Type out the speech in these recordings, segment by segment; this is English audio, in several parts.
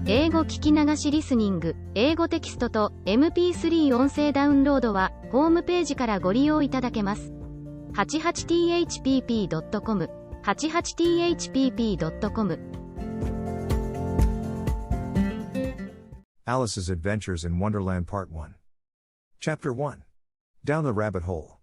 英語聞き流しリスニング、英語テキストと MP3 音声ダウンロードはホームページからご利用いただけます。88thpp.com 88thpp.com Alice's Adventures in Wonderland Part 1. Chapter 1. Down the Rabbit Hole.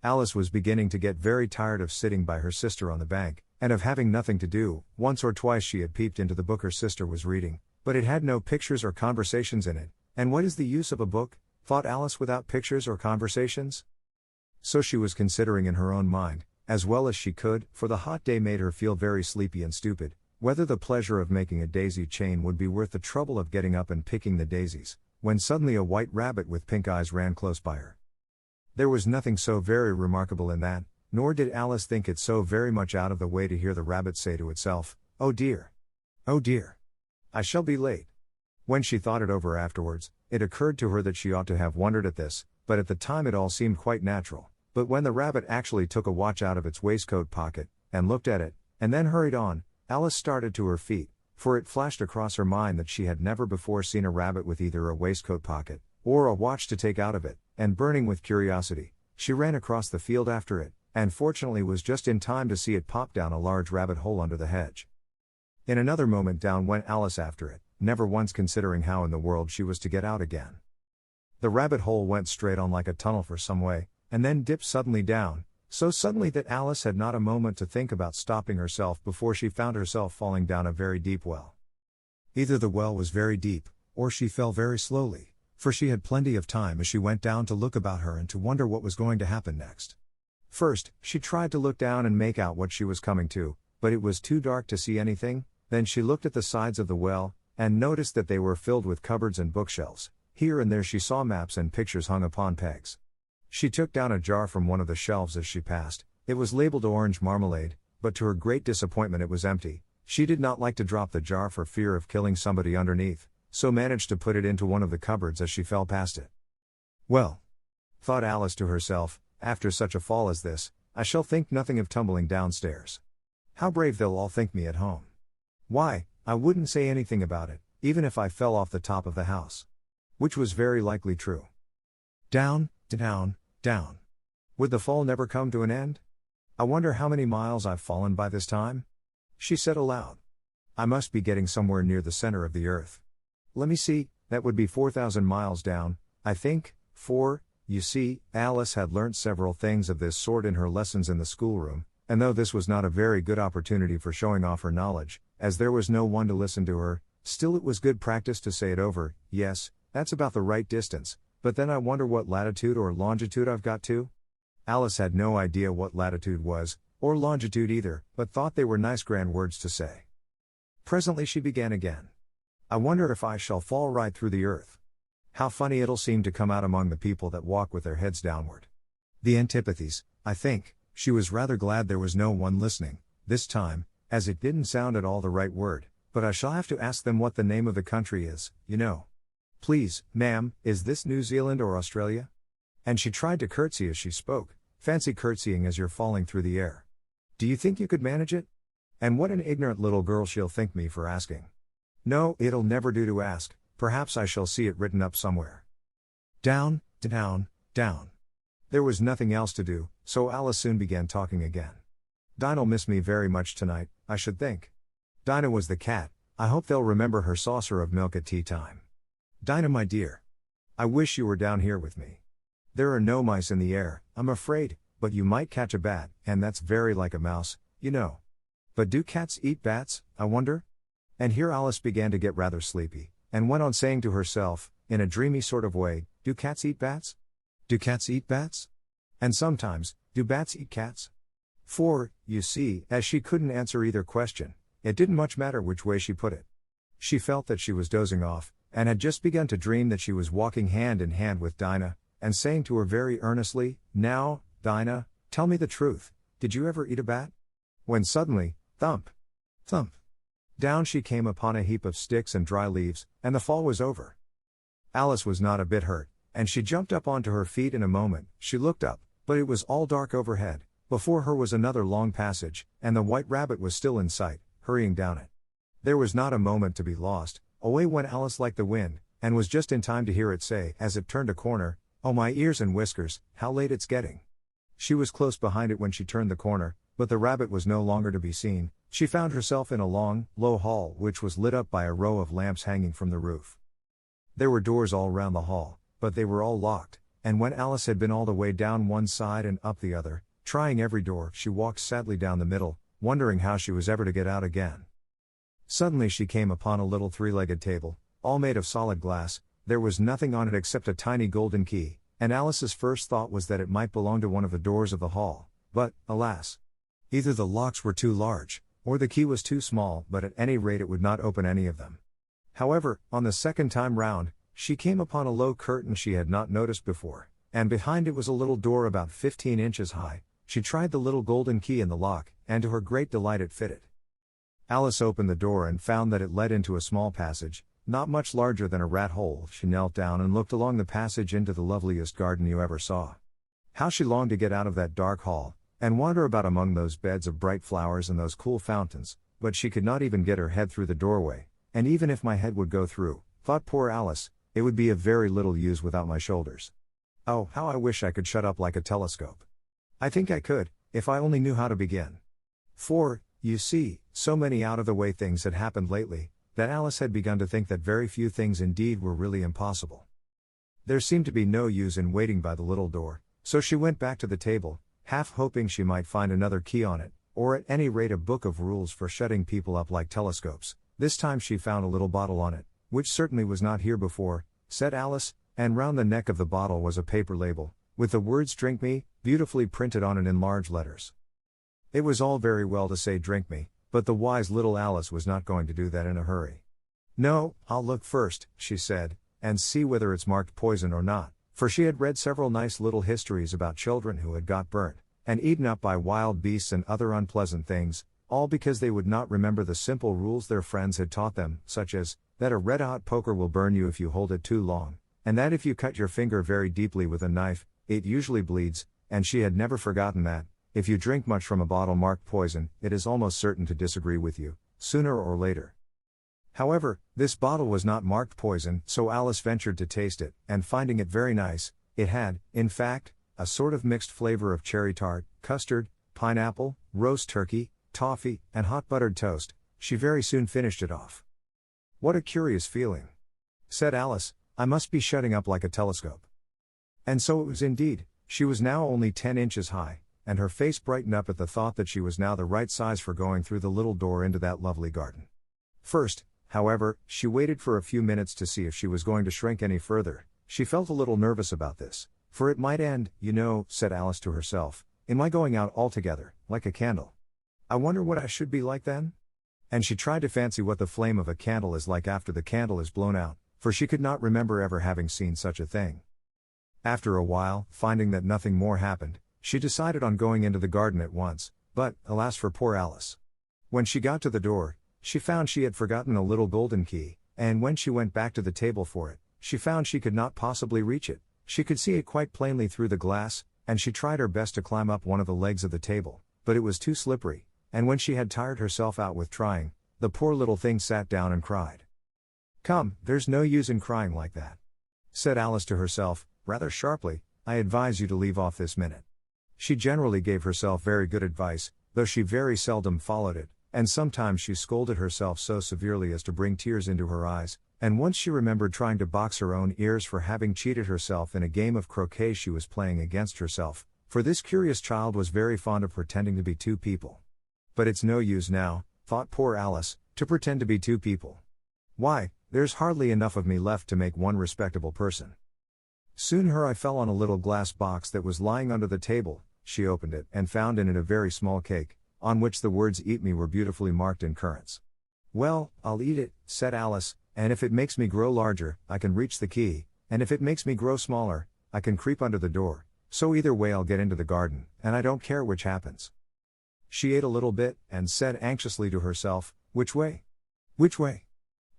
Alice was beginning to get very tired of sitting by her sister on the bank, and of having nothing to do. Once or twice she had peeped into the book her sister was reading, but it had no pictures or conversations in it, and what is the use of a book, thought Alice, without pictures or conversations? So she was considering in her own mind, as well as she could, for the hot day made her feel very sleepy and stupid, whether the pleasure of making a daisy chain would be worth the trouble of getting up and picking the daisies, when suddenly a white rabbit with pink eyes ran close by her. There was nothing so very remarkable in that, nor did Alice think it so very much out of the way to hear the rabbit say to itself, "Oh dear! Oh dear! I shall be late." When she thought it over afterwards, it occurred to her that she ought to have wondered at this, but at the time it all seemed quite natural. But when the rabbit actually took a watch out of its waistcoat pocket, and looked at it, and then hurried on, Alice started to her feet, for it flashed across her mind that she had never before seen a rabbit with either a waistcoat pocket, or a watch to take out of it, and burning with curiosity, she ran across the field after it, and fortunately was just in time to see it pop down a large rabbit hole under the hedge. In another moment down went Alice after it, never once considering how in the world she was to get out again. The rabbit hole went straight on like a tunnel for some way, and then dipped suddenly down, so suddenly that Alice had not a moment to think about stopping herself before she found herself falling down a very deep well. Either the well was very deep, or she fell very slowly, for she had plenty of time as she went down to look about her and to wonder what was going to happen next. First, she tried to look down and make out what she was coming to, but it was too dark to see anything. Then she looked at the sides of the well, and noticed that they were filled with cupboards and bookshelves. Here and there she saw maps and pictures hung upon pegs. She took down a jar from one of the shelves as she passed. It was labeled orange marmalade, but to her great disappointment it was empty. She did not like to drop the jar for fear of killing somebody underneath, so managed to put it into one of the cupboards as she fell past it. "Well," thought Alice to herself, "after such a fall as this, I shall think nothing of tumbling downstairs. How brave they'll all think me at home. Why, I wouldn't say anything about it, even if I fell off the top of the house." Which was very likely true. Down, down, down. Would the fall never come to an end? "I wonder how many miles I've fallen by this time?" she said aloud. "I must be getting somewhere near the center of the earth. Let me see, that would be 4,000 miles down, I think, for, you see, Alice had learnt several things of this sort in her lessons in the schoolroom, and though this was not a very good opportunity for showing off her knowledge, as there was no one to listen to her, still it was good practice to say it over. "Yes, that's about the right distance, but then I wonder what latitude or longitude I've got to?" Alice had no idea what latitude was, or longitude either, but thought they were nice grand words to say. Presently she began again. "I wonder if I shall fall right through the earth. How funny it'll seem to come out among the people that walk with their heads downward. The antipathies, I think." She was rather glad there was no one listening, this time, as it didn't sound at all the right word, "but I shall have to ask them what the name of the country is, you know. Please, ma'am, is this New Zealand or Australia?" And she tried to curtsy as she spoke. Fancy curtsying as you're falling through the air. "Do you think you could manage it? And what an ignorant little girl she'll think me for asking. No, it'll never do to ask. Perhaps I shall see it written up somewhere." Down, down, down. There was nothing else to do, so Alice soon began talking again. "Dinah'll miss me very much tonight, I should think. Dinah was the cat. I hope they'll remember her saucer of milk at tea time. Dinah, my dear. I wish you were down here with me. There are no mice in the air, I'm afraid, but you might catch a bat, and that's very like a mouse, you know. But do cats eat bats, I wonder?" And here Alice began to get rather sleepy, and went on saying to herself, in a dreamy sort of way, "Do cats eat bats? Do cats eat bats? And sometimes, do bats eat cats?" For, you see, as she couldn't answer either question, it didn't much matter which way she put it. She felt that she was dozing off, and had just begun to dream that she was walking hand in hand with Dinah, and saying to her very earnestly, "Now, Dinah, tell me the truth, did you ever eat a bat?" When suddenly, thump, thump, down she came upon a heap of sticks and dry leaves, and the fall was over. Alice was not a bit hurt, and she jumped up onto her feet in a moment. She looked up, but it was all dark overhead. Before her was another long passage, and the white rabbit was still in sight, hurrying down it. There was not a moment to be lost, Away went Alice like the wind, and was just in time to hear it say, as it turned a corner, "Oh my ears and whiskers, how late it's getting." She was close behind it when she turned the corner, but the rabbit was no longer to be seen. She found herself in a long, low hall which was lit up by a row of lamps hanging from the roof. There were doors all round the hall, but they were all locked, and when Alice had been all the way down one side and up the other, trying every door, she walked sadly down the middle, wondering how she was ever to get out again. Suddenly she came upon a little three-legged table, all made of solid glass. There was nothing on it except a tiny golden key, and Alice's first thought was that it might belong to one of the doors of the hall, but, alas! Either the locks were too large, or the key was too small, but at any rate it would not open any of them. However, on the second time round, she came upon a low curtain she had not noticed before, and behind it was a little door about 15 inches high. She tried the little golden key in the lock, and to her great delight it fitted. Alice opened the door and found that it led into a small passage, not much larger than a rat hole. She knelt down and looked along the passage into the loveliest garden you ever saw. How she longed to get out of that dark hall, and wander about among those beds of bright flowers and those cool fountains, but she could not even get her head through the doorway, and even if my head would go through, thought poor Alice, it would be of very little use without my shoulders. Oh, how I wish I could shut up like a telescope. I think I could, if I only knew how to begin. For, you see, so many out-of-the-way things had happened lately, that Alice had begun to think that very few things indeed were really impossible. There seemed to be no use in waiting by the little door, so she went back to the table, half hoping she might find another key on it, or at any rate a book of rules for shutting people up like telescopes. This time she found a little bottle on it, which certainly was not here before, said Alice, and round the neck of the bottle was a paper label, with the words "Drink Me," beautifully printed on it in large letters. It was all very well to say "Drink me," but the wise little Alice was not going to do that in a hurry. "No, I'll look first," she said, "and see whether it's marked poison or not," for she had read several nice little histories about children who had got burnt, and eaten up by wild beasts and other unpleasant things, all because they would not remember the simple rules their friends had taught them, such as, that a red-hot poker will burn you if you hold it too long, and that if you cut your finger very deeply with a knife, it usually bleeds, and she had never forgotten that, if you drink much from a bottle marked poison, it is almost certain to disagree with you, sooner or later. However, this bottle was not marked poison, so Alice ventured to taste it, and finding it very nice, it had, in fact, a sort of mixed flavor of cherry tart, custard, pineapple, roast turkey, toffee, and hot buttered toast. She very soon finished it off. "What a curious feeling," said Alice, "I must be shutting up like a telescope." And so it was indeed. She was now only 10 inches high, and her face brightened up at the thought that she was now the right size for going through the little door into that lovely garden. First, however, she waited for a few minutes to see if she was going to shrink any further. She felt a little nervous about this, for it might end, "You know," said Alice to herself, "in my going out altogether, like a candle. I wonder what I should be like then?" And she tried to fancy what the flame of a candle is like after the candle is blown out, for she could not remember ever having seen such a thing. After a while, finding that nothing more happened, she decided on going into the garden at once, but, alas for poor Alice. When she got to the door, she found she had forgotten a little golden key, and when she went back to the table for it, she found she could not possibly reach it. She could see it quite plainly through the glass, and she tried her best to climb up one of the legs of the table, but it was too slippery, and when she had tired herself out with trying, the poor little thing sat down and cried. "Come, there's no use in crying like that," said Alice to herself, rather sharply. "I advise you to leave off this minute." She generally gave herself very good advice, though she very seldom followed it, and sometimes she scolded herself so severely as to bring tears into her eyes, and once she remembered trying to box her own ears for having cheated herself in a game of croquet she was playing against herself, for this curious child was very fond of pretending to be two people. "But it's no use now," thought poor Alice, "to pretend to be two people. Why, there's hardly enough of me left to make one respectable person." Soon her eye fell on a little glass box that was lying under the table. She opened it and found in it a very small cake, on which the words "Eat me" were beautifully marked in currants. "Well, I'll eat it," said Alice, "and if it makes me grow larger, I can reach the key, and if it makes me grow smaller, I can creep under the door, so either way I'll get into the garden, and I don't care which happens." She ate a little bit, and said anxiously to herself, "Which way? Which way?"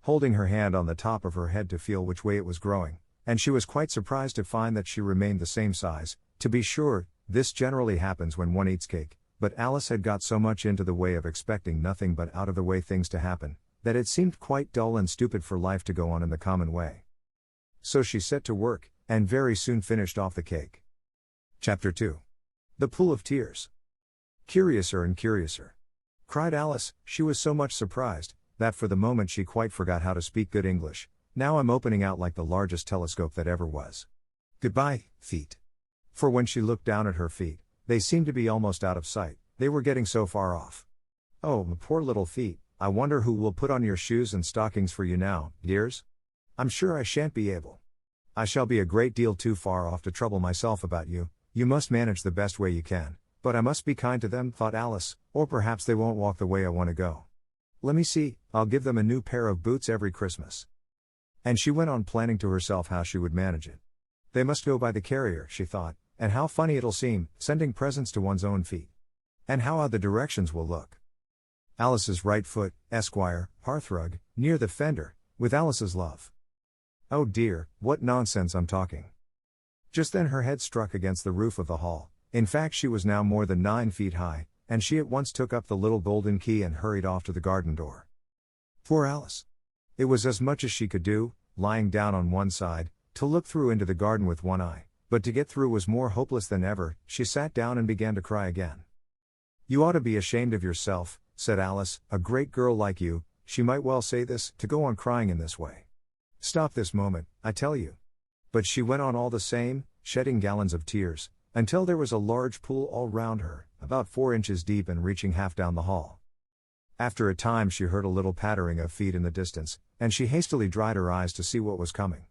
holding her hand on the top of her head to feel which way it was growing, and she was quite surprised to find that she remained the same size. To be sure, this generally happens when one eats cake, but Alice had got so much into the way of expecting nothing but out-of-the-way things to happen, that it seemed quite dull and stupid for life to go on in the common way. So she set to work, and very soon finished off the cake. Chapter 2. The Pool of Tears. Curiouser and curiouser, cried Alice. She was so much surprised, that for the moment she quite forgot how to speak good English. Now I'm opening out like the largest telescope that ever was. Goodbye, feet. For when she looked down at her feet, they seemed to be almost out of sight, they were getting so far off. Oh, my poor little feet, I wonder who will put on your shoes and stockings for you now, dears? I'm sure I shan't be able. I shall be a great deal too far off to trouble myself about you. You must manage the best way you can, but I must be kind to them, thought Alice, or perhaps they won't walk the way I want to go. Let me see, I'll give them a new pair of boots every Christmas. And she went on planning to herself how she would manage it. They must go by the carrier, she thought, and how funny it'll seem, sending presents to one's own feet. And how odd the directions will look. Alice's right foot, Esquire, hearthrug, near the fender, with Alice's love. Oh dear, what nonsense I'm talking. Just then her head struck against the roof of the hall. In fact, she was now more than 9 feet high, and she at once took up the little golden key and hurried off to the garden door. Poor Alice! It was as much as she could do, lying down on one side, to look through into the garden with one eye, but to get through was more hopeless than ever. She sat down and began to cry again. You ought to be ashamed of yourself, said Alice, a great girl like you, she might well say this, to go on crying in this way. Stop this moment, I tell you. But she went on all the same, shedding gallons of tears, until there was a large pool all round her, about 4 inches deep and reaching half down the hall. After a time she heard a little pattering of feet in the distance, and she hastily dried her eyes to see what was coming.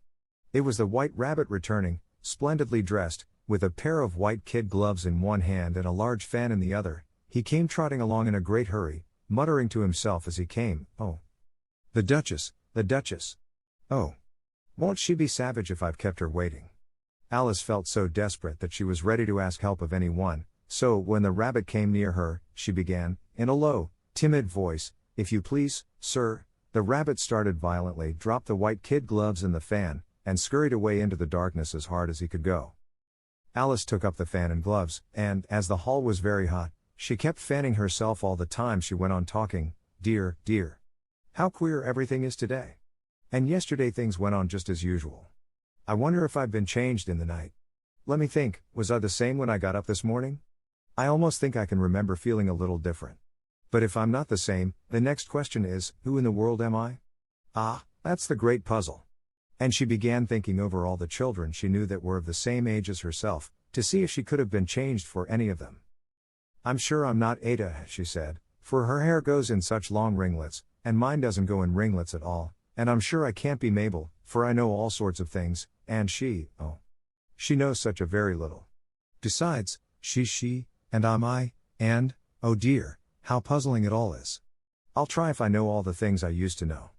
It was the White Rabbit returning, splendidly dressed, with a pair of white kid gloves in one hand and a large fan in the other. He came trotting along in a great hurry, muttering to himself as he came, "Oh, the Duchess, the Duchess. Oh, won't she be savage if I've kept her waiting?" Alice felt so desperate that she was ready to ask help of any one, so when the rabbit came near her, she began, in a low, timid voice, "If you please, sir." The rabbit started violently, dropped the white kid gloves and the fan, and scurried away into the darkness as hard as he could go. Alice took up the fan and gloves, and, as the hall was very hot, she kept fanning herself all the time she went on talking. Dear, dear. How queer everything is today. And yesterday things went on just as usual. I wonder if I've been changed in the night. Let me think, was I the same when I got up this morning? I almost think I can remember feeling a little different. But if I'm not the same, the next question is, who in the world am I? Ah, that's the great puzzle. And she began thinking over all the children she knew that were of the same age as herself, to see if she could have been changed for any of them. I'm sure I'm not Ada, she said, for her hair goes in such long ringlets, and mine doesn't go in ringlets at all, and I'm sure I can't be Mabel, for I know all sorts of things, and she knows such a very little. Besides, she's she, and I'm I, and, oh dear, how puzzling it all is. I'll try if I know all the things I used to know.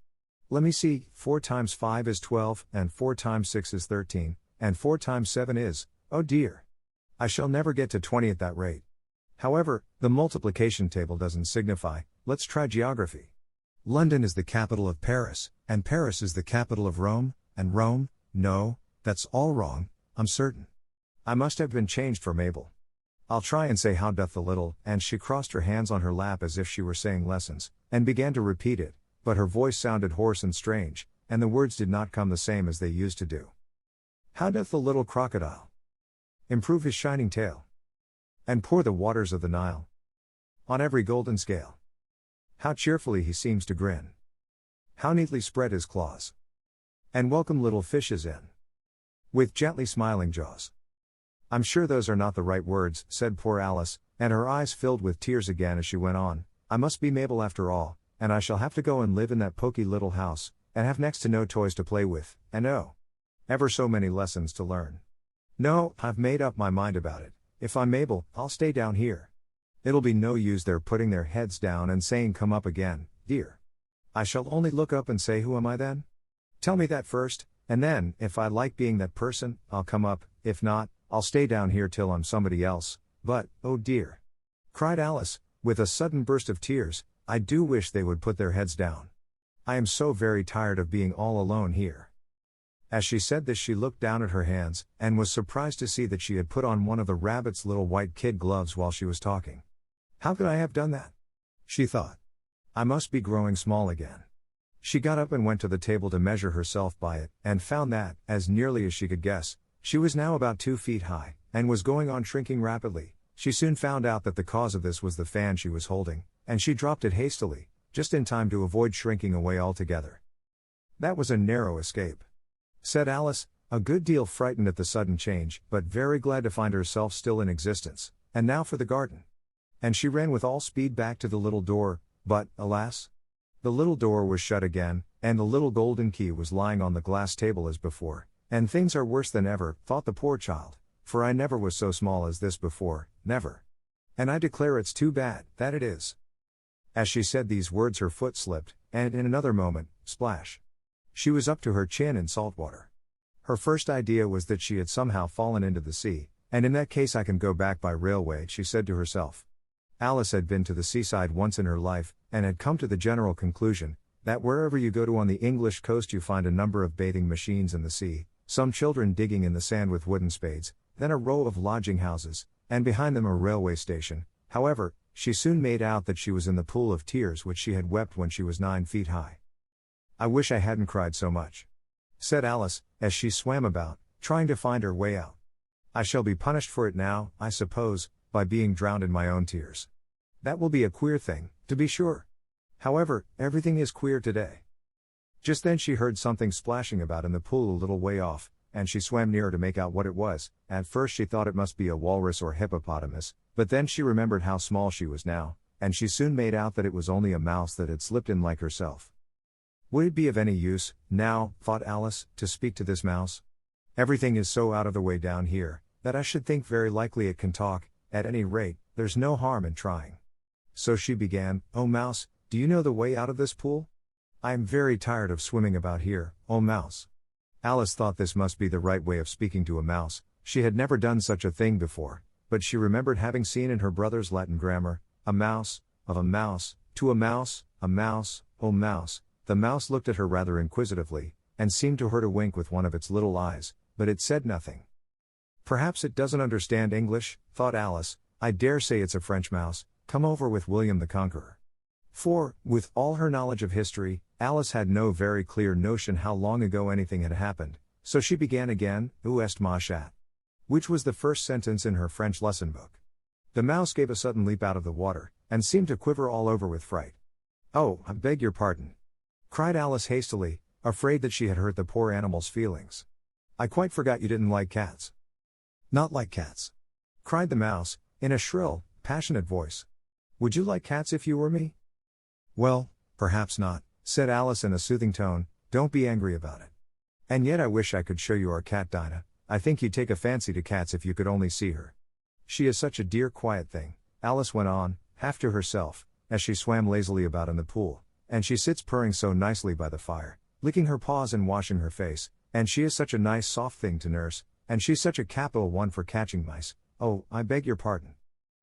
Let me see, 4 times 5 is 12, and 4 times 6 is 13, and 4 times 7 is, oh dear. I shall never get to 20 at that rate. However, the multiplication table doesn't signify, let's try geography. London is the capital of Paris, and Paris is the capital of Rome, and Rome, no, that's all wrong, I'm certain. I must have been changed for Mabel. I'll try and say how doth the little, and she crossed her hands on her lap as if she were saying lessons, and began to repeat it, but her voice sounded hoarse and strange, and the words did not come the same as they used to do. How doth the little crocodile improve his shining tail, and pour the waters of the Nile on every golden scale? How cheerfully he seems to grin, how neatly spread his claws, and welcome little fishes in, with gently smiling jaws. I'm sure those are not the right words, said poor Alice, and her eyes filled with tears again as she went on. I must be Mabel after all, and I shall have to go and live in that poky little house, and have next to no toys to play with, and oh, ever so many lessons to learn. No, I've made up my mind about it. If I'm Mabel, I'll stay down here. It'll be no use their putting their heads down and saying come up again, dear. I shall only look up and say who am I then? Tell me that first, and then, if I like being that person, I'll come up, if not, I'll stay down here till I'm somebody else. But, oh dear, cried Alice, with a sudden burst of tears, I do wish they would put their heads down. I am so very tired of being all alone here. As she said this she looked down at her hands, and was surprised to see that she had put on one of the rabbit's little white kid gloves while she was talking. How could I have done that? She thought. I must be growing small again. She got up and went to the table to measure herself by it, and found that, as nearly as she could guess, she was now about 2 feet high, and was going on shrinking rapidly. She soon found out that the cause of this was the fan she was holding, and she dropped it hastily, just in time to avoid shrinking away altogether. "That was a narrow escape," said Alice, a good deal frightened at the sudden change, but very glad to find herself still in existence. "And now for the garden." And she ran with all speed back to the little door, but, alas! The little door was shut again, and the little golden key was lying on the glass table as before. "And things are worse than ever," thought the poor child, "for I never was so small as this before, never. And I declare it's too bad, that it is." As she said these words her foot slipped, and in another moment, splash! She was up to her chin in salt water. Her first idea was that she had somehow fallen into the sea, and in that case I can go back by railway, she said to herself. Alice had been to the seaside once in her life, and had come to the general conclusion, that wherever you go to on the English coast you find a number of bathing machines in the sea, some children digging in the sand with wooden spades, then a row of lodging houses, and behind them a railway station. However, she soon made out that she was in the pool of tears which she had wept when she was 9 feet high. "I wish I hadn't cried so much," said Alice, as she swam about, trying to find her way out. "I shall be punished for it now, I suppose, by being drowned in my own tears. That will be a queer thing, to be sure. However, everything is queer today." Just then she heard something splashing about in the pool a little way off, and she swam nearer to make out what it was. At first she thought it must be a walrus or hippopotamus, but then she remembered how small she was now, and she soon made out that it was only a mouse that had slipped in like herself. "Would it be of any use, now," thought Alice, "to speak to this mouse? Everything is so out of the way down here, that I should think very likely it can talk. At any rate, there's no harm in trying." So she began, "Oh mouse, do you know the way out of this pool? I am very tired of swimming about here, oh mouse." Alice thought this must be the right way of speaking to a mouse. She had never done such a thing before, but she remembered having seen in her brother's Latin grammar, "a mouse, of a mouse, to a mouse, oh mouse." The mouse looked at her rather inquisitively, and seemed to her to wink with one of its little eyes, but it said nothing. "Perhaps it doesn't understand English," thought Alice. "I dare say it's a French mouse, come over with William the Conqueror." For, with all her knowledge of history, Alice had no very clear notion how long ago anything had happened, so she began again, "Où est ma chat?" which was the first sentence in her French lesson book. The mouse gave a sudden leap out of the water, and seemed to quiver all over with fright. "Oh, I beg your pardon," cried Alice hastily, afraid that she had hurt the poor animal's feelings. "I quite forgot you didn't like cats." "Not like cats?" cried the mouse, in a shrill, passionate voice. "Would you like cats if you were me?" "Well, perhaps not," said Alice in a soothing tone. "Don't be angry about it. And yet I wish I could show you our cat Dinah. I think you'd take a fancy to cats if you could only see her. She is such a dear quiet thing," Alice went on, half to herself, as she swam lazily about in the pool, "and she sits purring so nicely by the fire, licking her paws and washing her face, and she is such a nice soft thing to nurse, and she's such a capital one for catching mice." "Oh, I beg your pardon,"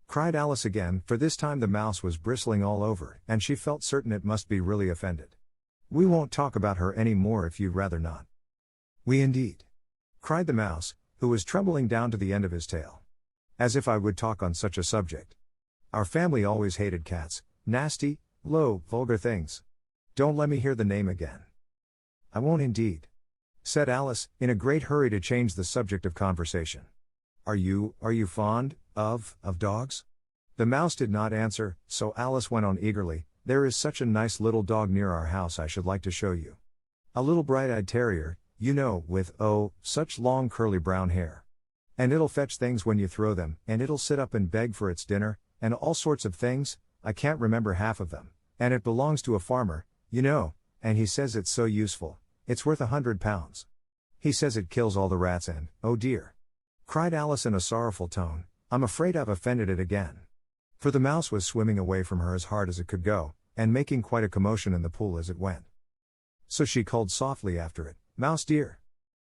cried Alice again, for this time the mouse was bristling all over, and she felt certain it must be really offended. "We won't talk about her any more if you'd rather not." "We indeed," cried the mouse, who was trembling down to the end of his tail. "As if I would talk on such a subject. Our family always hated cats, nasty, low, vulgar things. Don't let me hear the name again." "I won't indeed," said Alice, in a great hurry to change the subject of conversation. Are you fond of dogs?" The mouse did not answer, so Alice went on eagerly, "There is such a nice little dog near our house I should like to show you. A little bright-eyed terrier, you know, with, oh, such long curly brown hair. And it'll fetch things when you throw them, and it'll sit up and beg for its dinner, and all sorts of things, I can't remember half of them, and it belongs to a farmer, you know, and he says it's so useful, it's worth £100. He says it kills all the rats and, oh dear," cried Alice in a sorrowful tone, "I'm afraid I've offended it again." For the mouse was swimming away from her as hard as it could go, and making quite a commotion in the pool as it went. So she called softly after it, "Mouse dear,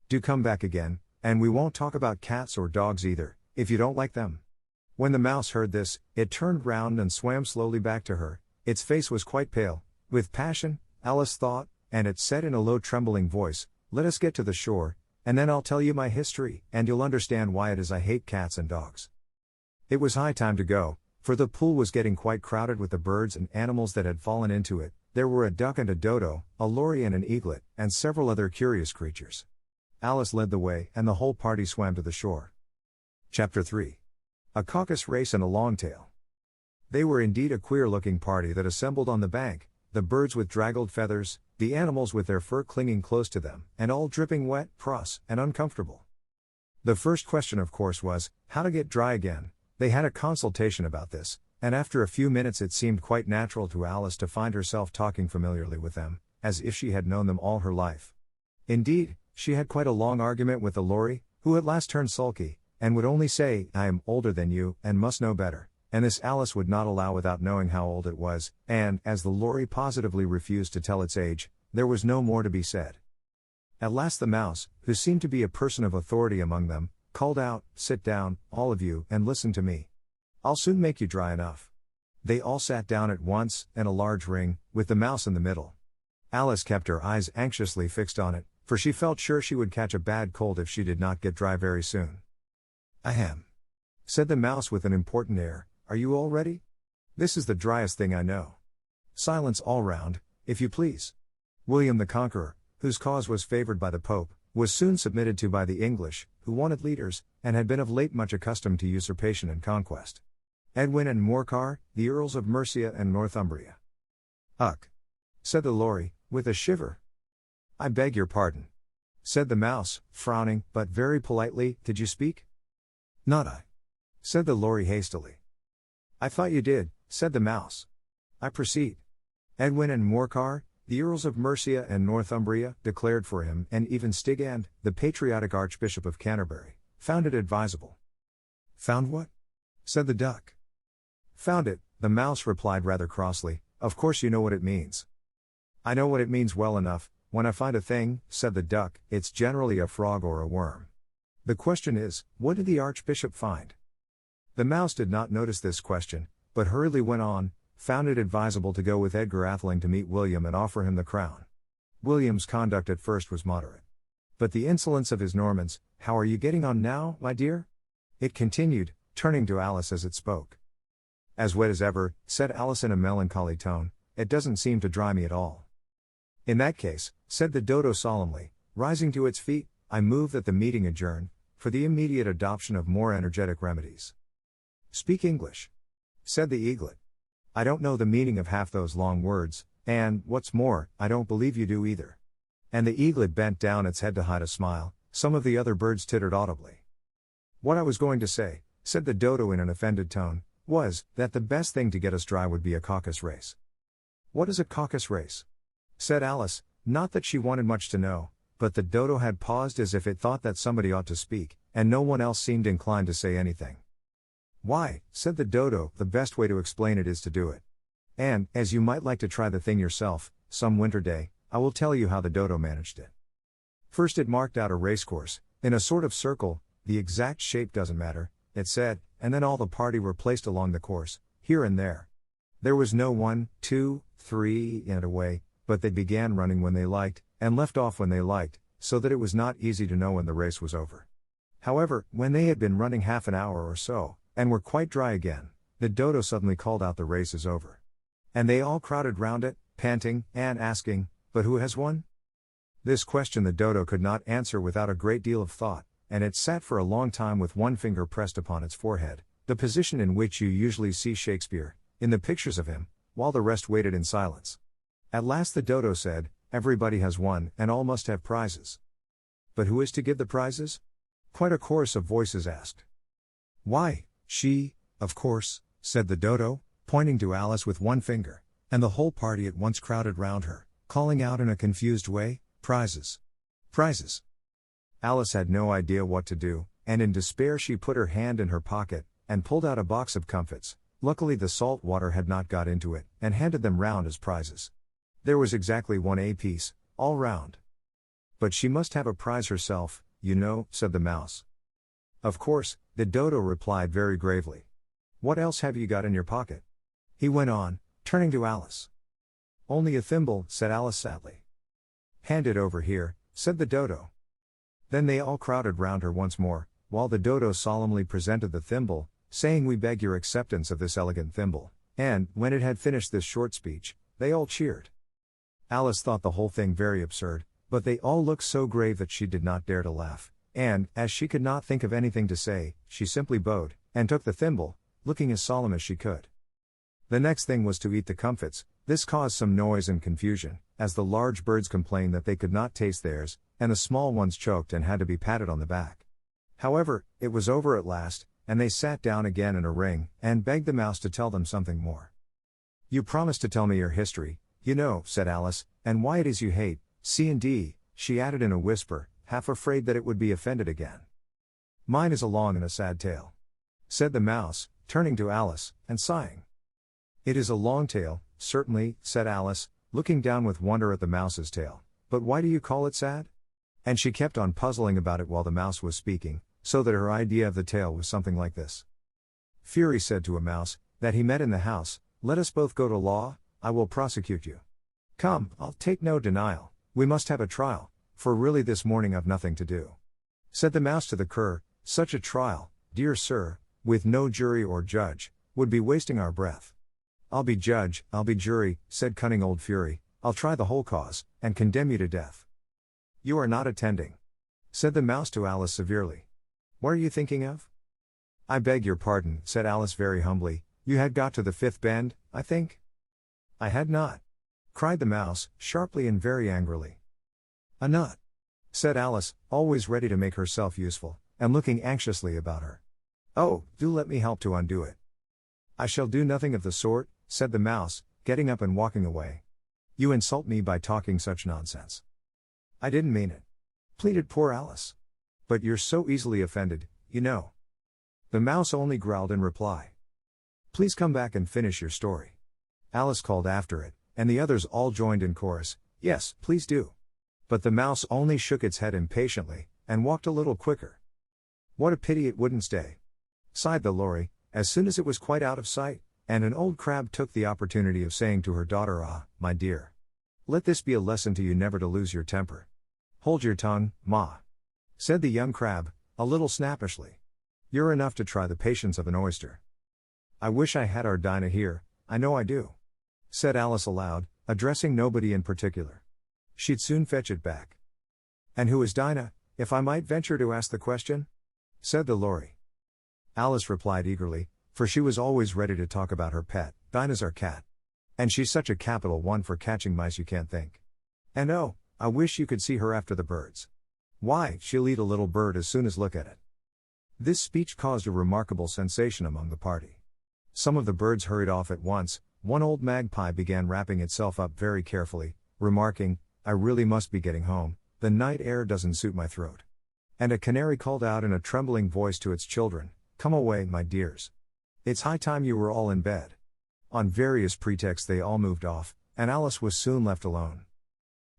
do come back again, and we won't talk about cats or dogs either, if you don't like them." When the mouse heard this, it turned round and swam slowly back to her. Its face was quite pale, with passion, Alice thought, and it said in a low trembling voice, "Let us get to the shore, and then I'll tell you my history, and you'll understand why it is I hate cats and dogs." It was high time to go, for the pool was getting quite crowded with the birds and animals that had fallen into it, There were a duck and a dodo, a lory and an eaglet, and several other curious creatures. Alice led the way, and the whole party swam to the shore. Chapter 3. A caucus race and a longtail. They were indeed a queer-looking party that assembled on the bank, the birds with draggled feathers, the animals with their fur clinging close to them, and all dripping wet, cross, and uncomfortable. The first question of course was, how to get dry again. They had a consultation about this, and after a few minutes it seemed quite natural to Alice to find herself talking familiarly with them, as if she had known them all her life. Indeed, she had quite a long argument with the lory, who at last turned sulky, and would only say, "I am older than you, and must know better," and this Alice would not allow without knowing how old it was, and, as the lory positively refused to tell its age, there was no more to be said. At last the mouse, who seemed to be a person of authority among them, called out, "Sit down, all of you, and listen to me. I'll soon make you dry enough." They all sat down at once, in a large ring, with the mouse in the middle. Alice kept her eyes anxiously fixed on it, for she felt sure she would catch a bad cold if she did not get dry very soon. "Ahem," said the mouse with an important air, "are you all ready? This is the driest thing I know. Silence all round, if you please." William the Conqueror, whose cause was favored by the Pope, was soon submitted to by the English, who wanted leaders, and had been of late much accustomed to usurpation and conquest. Edwin and Morcar, the Earls of Mercia and Northumbria. "Ugh," said the lory, with a shiver. "I beg your pardon," said the mouse, frowning, but very politely. "Did you speak?" "Not I," said the lory hastily. "I thought you did," said the mouse. "I proceed. Edwin and Morcar, the Earls of Mercia and Northumbria, declared for him, and even Stigand, the patriotic Archbishop of Canterbury, found it advisable." "Found what?" said the duck. "Found it," the mouse replied rather crossly. "Of course you know what it means." "I know what it means well enough. When I find a thing," said the duck, "it's generally a frog or a worm. The question is, what did the Archbishop find?" The mouse did not notice this question, but hurriedly went on, "Found it advisable to go with Edgar Atheling to meet William and offer him the crown. William's conduct at first was moderate. But the insolence of his Normans, how are you getting on now, my dear?" it continued, turning to Alice as it spoke. "As wet as ever," said Alice in a melancholy tone. "It doesn't seem to dry me at all." "In that case," said the dodo solemnly, rising to its feet, "I move that the meeting adjourn, for the immediate adoption of more energetic remedies." "Speak English," said the eaglet. "I don't know the meaning of half those long words, and, what's more, I don't believe you do either." And the eaglet bent down its head to hide a smile. Some of the other birds tittered audibly. "What I was going to say," said the dodo in an offended tone, "was, that the best thing to get us dry would be a caucus race." "What is a caucus race?" said Alice, not that she wanted much to know, but the dodo had paused as if it thought that somebody ought to speak, and no one else seemed inclined to say anything. "Why," said the dodo, "the best way to explain it is to do it. And, as you might like to try the thing yourself, some winter day, I will tell you how the dodo managed it. First it marked out a racecourse, in a sort of circle, the exact shape doesn't matter, it said, and then all the party were placed along the course, here and there. There was no 1, 2, 3, and away, but they began running when they liked, and left off when they liked, so that it was not easy to know when the race was over. However, when they had been running half an hour or so, and were quite dry again, the dodo suddenly called out, 'The race is over.' And they all crowded round it, panting, and asking, 'But who has won?' This question the dodo could not answer without a great deal of thought, and it sat for a long time with one finger pressed upon its forehead, the position in which you usually see Shakespeare, in the pictures of him, while the rest waited in silence. At last the dodo said, 'Everybody has won, and all must have prizes.' 'But who is to give the prizes?' quite a chorus of voices asked. 'Why, she, of course,' said the dodo, pointing to Alice with one finger, and the whole party at once crowded round her, calling out in a confused way, 'Prizes! Prizes!' Alice had no idea what to do, and in despair she put her hand in her pocket, and pulled out a box of comfits. Luckily the salt water had not got into it, and handed them round as prizes. There was exactly 1 apiece, all round. 'But she must have a prize herself, you know,' said the mouse. 'Of course,' the dodo replied very gravely. 'What else have you got in your pocket?' he went on, turning to Alice. 'Only a thimble,' said Alice sadly. 'Hand it over here,' said the dodo. Then they all crowded round her once more, while the dodo solemnly presented the thimble, saying, 'We beg your acceptance of this elegant thimble,' and, when it had finished this short speech, they all cheered. Alice thought the whole thing very absurd, but they all looked so grave that she did not dare to laugh, and, as she could not think of anything to say, she simply bowed, and took the thimble, looking as solemn as she could. The next thing was to eat the comfits. This caused some noise and confusion, as the large birds complained that they could not taste theirs, and the small ones choked and had to be patted on the back. However, it was over at last, and they sat down again in a ring, and begged the mouse to tell them something more. "You promised to tell me your history, you know," said Alice, "and why it is you hate C&D, she added in a whisper, half afraid that it would be offended again. "Mine is a long and a sad tale," said the mouse, turning to Alice, and sighing. "It is a long tale, certainly," said Alice, looking down with wonder at the mouse's tail, "but why do you call it sad?" And she kept on puzzling about it while the mouse was speaking, so that her idea of the tale was something like this. Fury said to a mouse, that he met in the house, "Let us both go to law, I will prosecute you. Come, I'll take no denial, we must have a trial, for really this morning I've nothing to do." Said the mouse to the cur, "Such a trial, dear sir, with no jury or judge, would be wasting our breath." "I'll be judge, I'll be jury," said cunning old Fury, "I'll try the whole cause, and condemn you to death." "You are not attending," said the mouse to Alice severely. "What are you thinking of?" "I beg your pardon," said Alice very humbly, "you had got to the fifth bend, I think?" "I had not," cried the mouse, sharply and very angrily. "A nut," said Alice, always ready to make herself useful, and looking anxiously about her. "Oh, do let me help to undo it." "I shall do nothing of the sort," said the mouse, getting up and walking away. "You insult me by talking such nonsense." "I didn't mean it," pleaded poor Alice. "But you're so easily offended, you know." The mouse only growled in reply. "Please come back and finish your story," Alice called after it, and the others all joined in chorus, "Yes, please do." But the mouse only shook its head impatiently, and walked a little quicker. "What a pity it wouldn't stay," sighed the lorry, as soon as it was quite out of sight, and an old crab took the opportunity of saying to her daughter, "Ah, my dear, let this be a lesson to you never to lose your temper." "Hold your tongue, ma," said the young crab, a little snappishly. "You're enough to try the patience of an oyster." "I wish I had our Dinah here, I know I do," said Alice aloud, addressing nobody in particular. "She'd soon fetch it back." "And who is Dinah, if I might venture to ask the question?" said the lorry. Alice replied eagerly, for she was always ready to talk about her pet. "Dinah's our cat. And she's such a capital one for catching mice you can't think. And oh, I wish you could see her after the birds. Why, she'll eat a little bird as soon as look at it." This speech caused a remarkable sensation among the party. Some of the birds hurried off at once. One old magpie began wrapping itself up very carefully, remarking, "I really must be getting home, the night air doesn't suit my throat." And a canary called out in a trembling voice to its children, "Come away, my dears. It's high time you were all in bed." On various pretexts they all moved off, and Alice was soon left alone.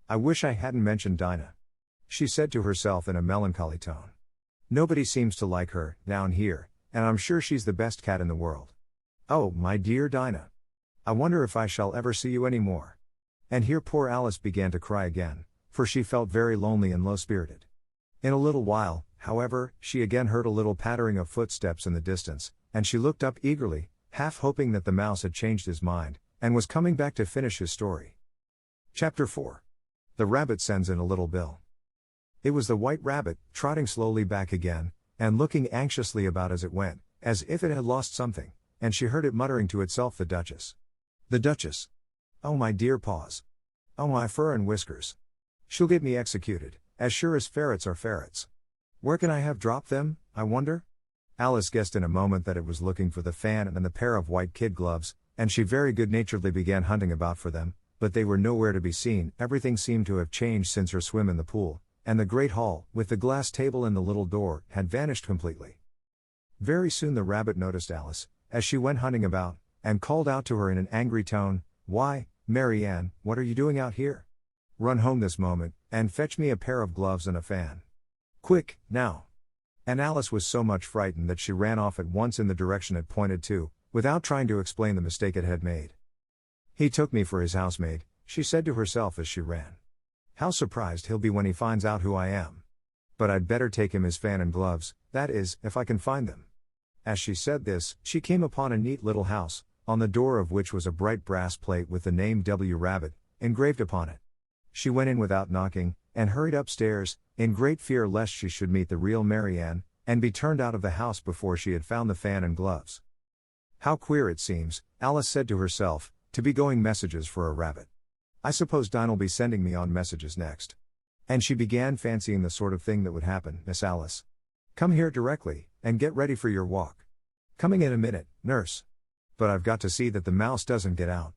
"I wish I hadn't mentioned Dinah," she said to herself in a melancholy tone. "Nobody seems to like her, down here, and I'm sure she's the best cat in the world. Oh, my dear Dinah! I wonder if I shall ever see you any more." And here poor Alice began to cry again, for she felt very lonely and low-spirited. In a little while, however, she again heard a little pattering of footsteps in the distance, and she looked up eagerly, half hoping that the mouse had changed his mind, and was coming back to finish his story. Chapter 4. The Rabbit Sends in a Little Bill. It was the White Rabbit, trotting slowly back again, and looking anxiously about as it went, as if it had lost something, and she heard it muttering to itself, "The Duchess. The Duchess. Oh my dear paws. Oh my fur and whiskers. She'll get me executed, as sure as ferrets are ferrets. Where can I have dropped them, I wonder?" Alice guessed in a moment that it was looking for the fan and the pair of white kid gloves, and she very good-naturedly began hunting about for them, but they were nowhere to be seen. Everything seemed to have changed since her swim in the pool, and the great hall, with the glass table and the little door, had vanished completely. Very soon the rabbit noticed Alice, as she went hunting about, and called out to her in an angry tone, "Why, Mary Ann, what are you doing out here? Run home this moment, and fetch me a pair of gloves and a fan. Quick, now!" And Alice was so much frightened that she ran off at once in the direction it pointed to, without trying to explain the mistake it had made. "He took me for his housemaid," she said to herself as she ran. "How surprised he'll be when he finds out who I am. But I'd better take him his fan and gloves, that is, if I can find them." As she said this, she came upon a neat little house, on the door of which was a bright brass plate with the name W. Rabbit engraved upon it, She went in without knocking, and hurried upstairs, in great fear lest she should meet the real Marianne, and be turned out of the house before she had found the fan and gloves. How queer it seems, Alice said to herself, to be going messages for a rabbit. I suppose Dinah'll be sending me on messages next. And she began fancying the sort of thing that would happen. Miss Alice. Come here directly, and get ready for your walk. Coming in a minute, nurse. But I've got to see that the mouse doesn't get out.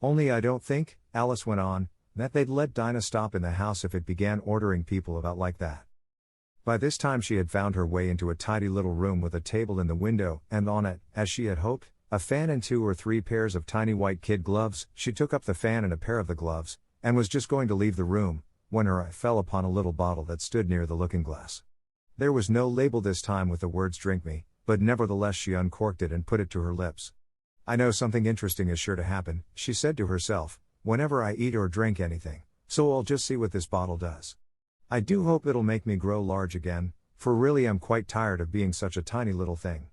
Only I don't think, Alice went on, that they'd let Dinah stop in the house if it began ordering people about like that. By this time she had found her way into a tidy little room with a table in the window, and on it, as she had hoped, a fan and 2 or 3 pairs of tiny white kid gloves. She took up the fan and a pair of the gloves, and was just going to leave the room, when her eye fell upon a little bottle that stood near the looking-glass. There was no label this time with the words "Drink me," but nevertheless she uncorked it and put it to her lips. I know something interesting is sure to happen, she said to herself, whenever I eat or drink anything, so I'll just see what this bottle does. I do hope it'll make me grow large again, for really I'm quite tired of being such a tiny little thing.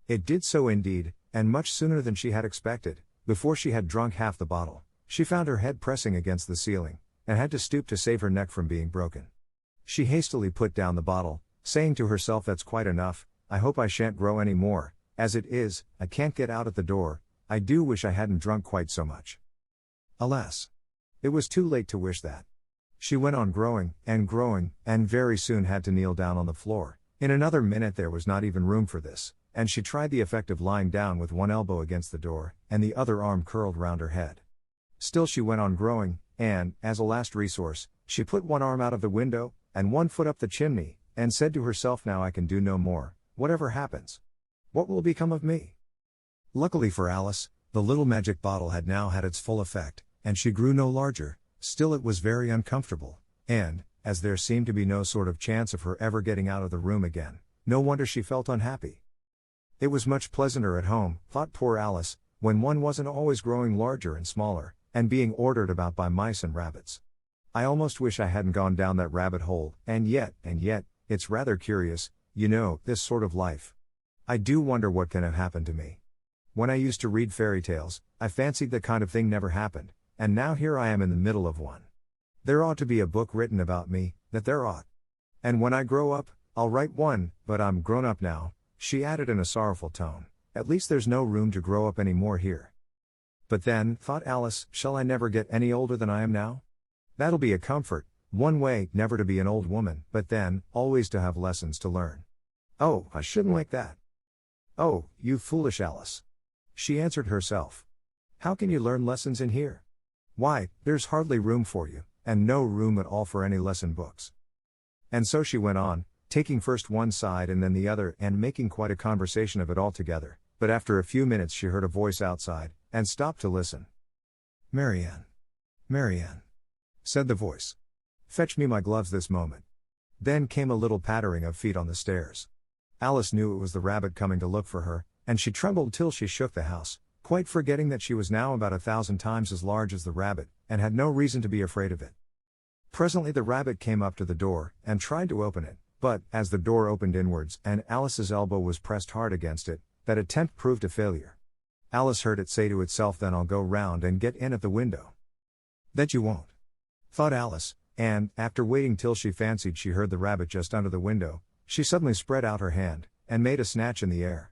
It did so indeed, and much sooner than she had expected. Before she had drunk half the bottle, she found her head pressing against the ceiling, and had to stoop to save her neck from being broken. She hastily put down the bottle, saying to herself, that's quite enough, I hope I shan't grow any more, as it is, I can't get out at the door, I do wish I hadn't drunk quite so much. Alas! It was too late to wish that. She went on growing, and very soon had to kneel down on the floor. In another minute there was not even room for this, and she tried the effect of lying down with one elbow against the door, and the other arm curled round her head. Still she went on growing, and, as a last resource, she put one arm out of the window, and one foot up the chimney, and said to herself, now I can do no more, whatever happens. What will become of me? Luckily for Alice, the little magic bottle had now had its full effect, and she grew no larger. Still it was very uncomfortable, and, as there seemed to be no sort of chance of her ever getting out of the room again, no wonder she felt unhappy. It was much pleasanter at home, thought poor Alice, when one wasn't always growing larger and smaller, and being ordered about by mice and rabbits. I almost wish I hadn't gone down that rabbit hole, and yet, it's rather curious, you know, this sort of life. I do wonder what can have happened to me. When I used to read fairy tales, I fancied that kind of thing never happened. And now here I am in the middle of one. There ought to be a book written about me, that there ought. And when I grow up, I'll write one, but I'm grown up now, she added in a sorrowful tone. At least there's no room to grow up any more here. But then, thought Alice, shall I never get any older than I am now? That'll be a comfort, one way, never to be an old woman, but then, always to have lessons to learn. Oh, I shouldn't like that. Oh, you foolish Alice. She answered herself. How can you learn lessons in here? Why, there's hardly room for you, and no room at all for any lesson books. And so she went on, taking first one side and then the other, and making quite a conversation of it altogether, but after a few minutes she heard a voice outside, and stopped to listen. Marianne. Marianne. Said the voice. Fetch me my gloves this moment. Then came a little pattering of feet on the stairs. Alice knew it was the rabbit coming to look for her, and she trembled till she shook the house, quite forgetting that she was now about 1,000 times as large as the rabbit, and had no reason to be afraid of it. Presently the rabbit came up to the door, and tried to open it, but, as the door opened inwards, and Alice's elbow was pressed hard against it, that attempt proved a failure. Alice heard it say to itself, then I'll go round and get in at the window. That you won't, thought Alice, and, after waiting till she fancied she heard the rabbit just under the window, she suddenly spread out her hand, and made a snatch in the air.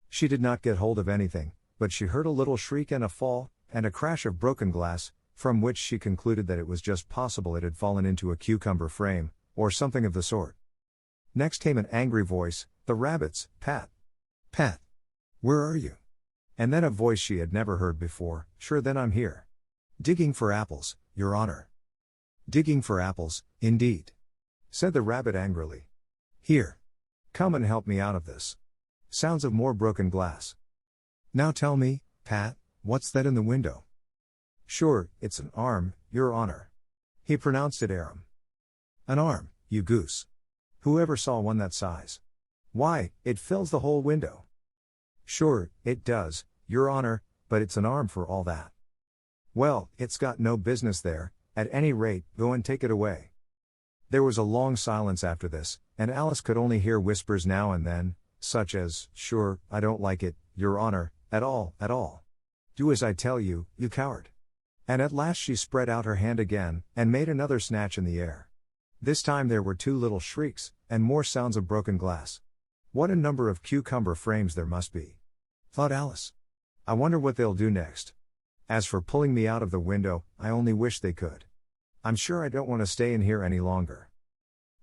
She did not get hold of anything, but she heard a little shriek and a fall, and a crash of broken glass, from which she concluded that it was just possible it had fallen into a cucumber frame, or something of the sort. Next came an angry voice, the rabbit's, Pat. Pat. Where are you? And then a voice she had never heard before, sure then I'm here. Digging for apples, Your Honor. Digging for apples, indeed. Said the rabbit angrily. Here. Come and help me out of this. Sounds of more broken glass. Now tell me, Pat, what's that in the window? Sure, it's an arm, Your Honor. He pronounced it arum. An arm, you goose. Whoever saw one that size? Why, it fills the whole window. Sure, it does, Your Honor, but it's an arm for all that. Well, it's got no business there, at any rate, go and take it away. There was a long silence after this, and Alice could only hear whispers now and then, such as, sure, I don't like it, Your Honor, at all. Do as I tell you, you coward. And at last she spread out her hand again, and made another snatch in the air. This time there were 2 little shrieks, and more sounds of broken glass. What a number of cucumber frames there must be, thought Alice. I wonder what they'll do next. As for pulling me out of the window, I only wish they could. I'm sure I don't want to stay in here any longer.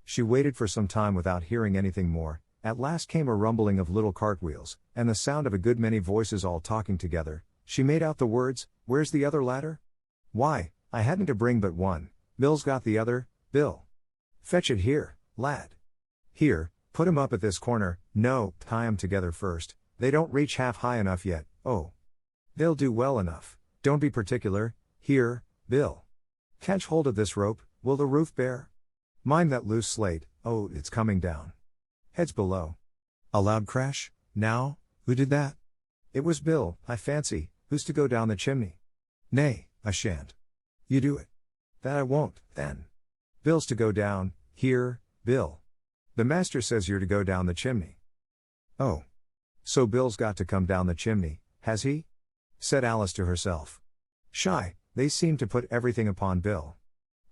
She waited for some time without hearing anything more. At last came a rumbling of little cartwheels, and the sound of a good many voices all talking together. She made out the words, "Where's the other ladder? Why, I hadn't to bring but one. Bill's got the other, Bill. Fetch it here, lad. Here, put 'em up at this corner. No, tie 'em together first. They don't reach half high enough yet. Oh, they'll do well enough. Don't be particular. Here, Bill. Catch hold of this rope. Will the roof bear? Mind that loose slate. Oh, it's coming down. Heads below." A loud crash. Now, who did that? It was Bill, I fancy. Who's to go down the chimney? Nay, I shan't. You do it. That I won't, then. Bill's to go down. Here, Bill. The master says you're to go down the chimney. Oh. So Bill's got to come down the chimney, has he? Said Alice to herself. Shy, they seem to put everything upon Bill.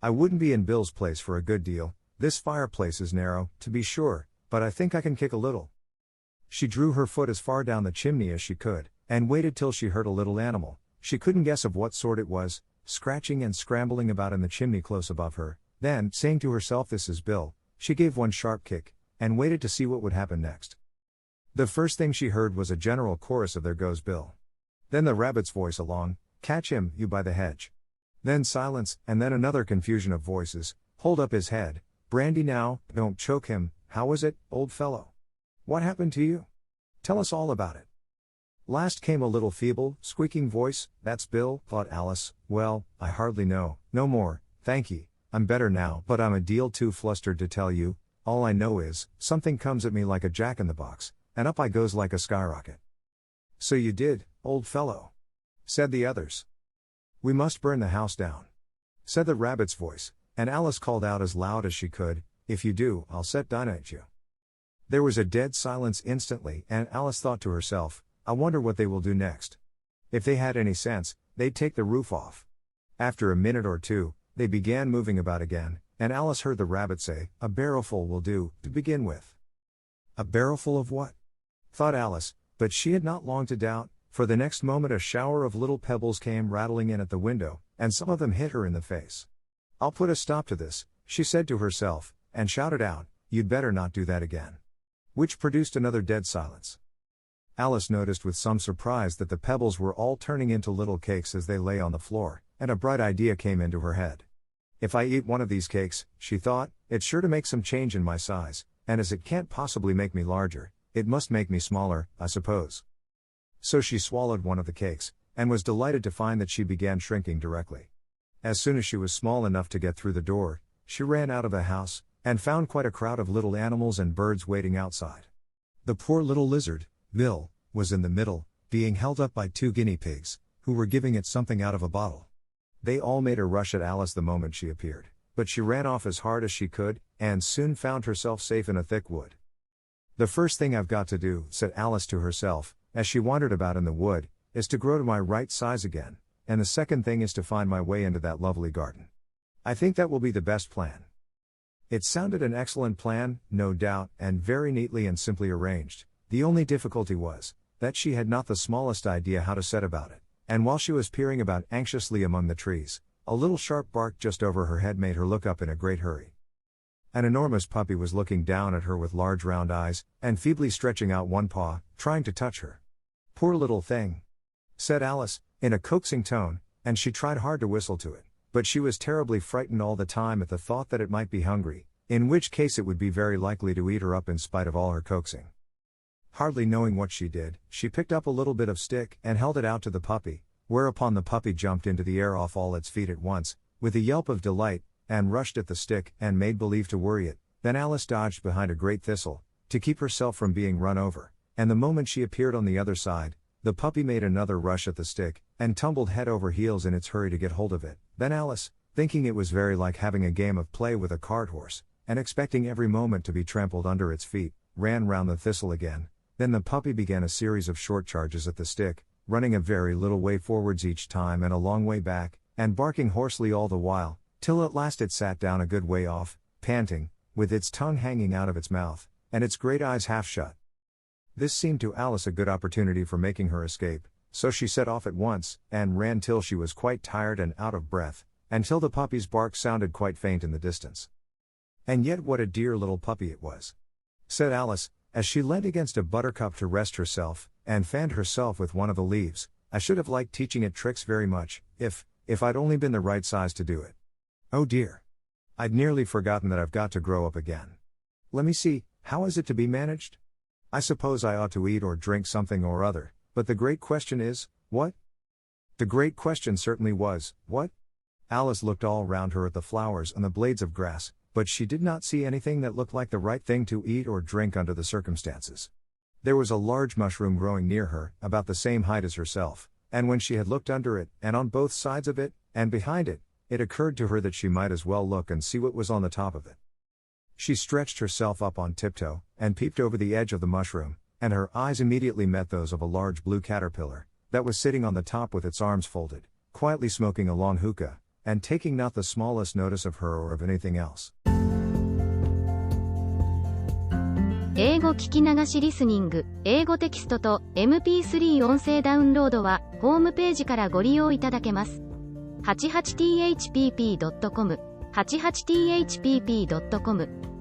I wouldn't be in Bill's place for a good deal. This fireplace is narrow, to be sure, but I think I can kick a little. She drew her foot as far down the chimney as she could, and waited till she heard a little animal, she couldn't guess of what sort it was, scratching and scrambling about in the chimney close above her. Then, saying to herself, "This is Bill," she gave one sharp kick, and waited to see what would happen next. The first thing she heard was a general chorus of "There goes Bill." Then the rabbit's voice along, "Catch him, you by the hedge." Then silence, and then another confusion of voices, "Hold up his head, brandy now, don't choke him, how was it, old fellow? What happened to you? Tell us all about it." Last came a little feeble, squeaking voice, "That's Bill," thought Alice. "Well, I hardly know, no more, thank ye, I'm better now, but I'm a deal too flustered to tell you. All I know is, something comes at me like a jack-in-the-box, and up I goes like a skyrocket." "So you did, old fellow," said the others. "We must burn the house down," said the rabbit's voice, and Alice called out as loud as she could, "If you do, I'll set dynamite you." There was a dead silence instantly, and Alice thought to herself, "I wonder what they will do next. If they had any sense, they'd take the roof off." After a minute or two, they began moving about again, and Alice heard the rabbit say, "A barrowful will do, to begin with." A barrowful of what? Thought Alice, but she had not long to doubt, for the next moment a shower of little pebbles came rattling in at the window, and some of them hit her in the face. "I'll put a stop to this," she said to herself, and shouted out, "You'd better not do that again." Which produced another dead silence. Alice noticed with some surprise that the pebbles were all turning into little cakes as they lay on the floor, and a bright idea came into her head. "If I eat one of these cakes," she thought, "it's sure to make some change in my size, and as it can't possibly make me larger, it must make me smaller, I suppose." So she swallowed one of the cakes, and was delighted to find that she began shrinking directly. As soon as she was small enough to get through the door, she ran out of the house, and found quite a crowd of little animals and birds waiting outside. The poor little lizard, Bill, was in the middle, being held up by 2 guinea pigs, who were giving it something out of a bottle. They all made a rush at Alice the moment she appeared, but she ran off as hard as she could, and soon found herself safe in a thick wood. "The first thing I've got to do," said Alice to herself, as she wandered about in the wood, "is to grow to my right size again, and the second thing is to find my way into that lovely garden. I think that will be the best plan." It sounded an excellent plan, no doubt, and very neatly and simply arranged. The only difficulty was, that she had not the smallest idea how to set about it, and while she was peering about anxiously among the trees, a little sharp bark just over her head made her look up in a great hurry. An enormous puppy was looking down at her with large round eyes, and feebly stretching out one paw, trying to touch her. "Poor little thing," said Alice, in a coaxing tone, and she tried hard to whistle to it, but she was terribly frightened all the time at the thought that it might be hungry, in which case it would be very likely to eat her up in spite of all her coaxing. Hardly knowing what she did, she picked up a little bit of stick and held it out to the puppy, whereupon the puppy jumped into the air off all its feet at once, with a yelp of delight, and rushed at the stick and made believe to worry it. Then Alice dodged behind a great thistle, to keep herself from being run over, and the moment she appeared on the other side, the puppy made another rush at the stick, and tumbled head over heels in its hurry to get hold of it. Then Alice, thinking it was very like having a game of play with a cart horse, and expecting every moment to be trampled under its feet, ran round the thistle again. Then the puppy began a series of short charges at the stick, running a very little way forwards each time and a long way back, and barking hoarsely all the while, till at last it sat down a good way off, panting, with its tongue hanging out of its mouth, and its great eyes half shut. This seemed to Alice a good opportunity for making her escape, so she set off at once, and ran till she was quite tired and out of breath, and till the puppy's bark sounded quite faint in the distance. "And yet what a dear little puppy it was," said Alice, as she leant against a buttercup to rest herself, and fanned herself with one of the leaves. "I should have liked teaching it tricks very much, if I'd only been the right size to do it. Oh dear! I'd nearly forgotten that I've got to grow up again. Let me see, how is it to be managed? I suppose I ought to eat or drink something or other, but the great question is, what?" The great question certainly was, what? Alice looked all round her at the flowers and the blades of grass, but she did not see anything that looked like the right thing to eat or drink under the circumstances. There was a large mushroom growing near her, about the same height as herself, and when she had looked under it, and on both sides of it, and behind it, it occurred to her that she might as well look and see what was on the top of it. She stretched herself up on tiptoe, and peeped over the edge of the mushroom, and her eyes immediately met those of a large blue caterpillar, that was sitting on the top with its arms folded, quietly smoking a long hookah, and taking not the smallest notice of her or of anything else. 英語聞き流しリスニング、英語テキストと MP3 音声ダウンロードは、ホームページからご利用いただけます。88thpp.com、88thpp.com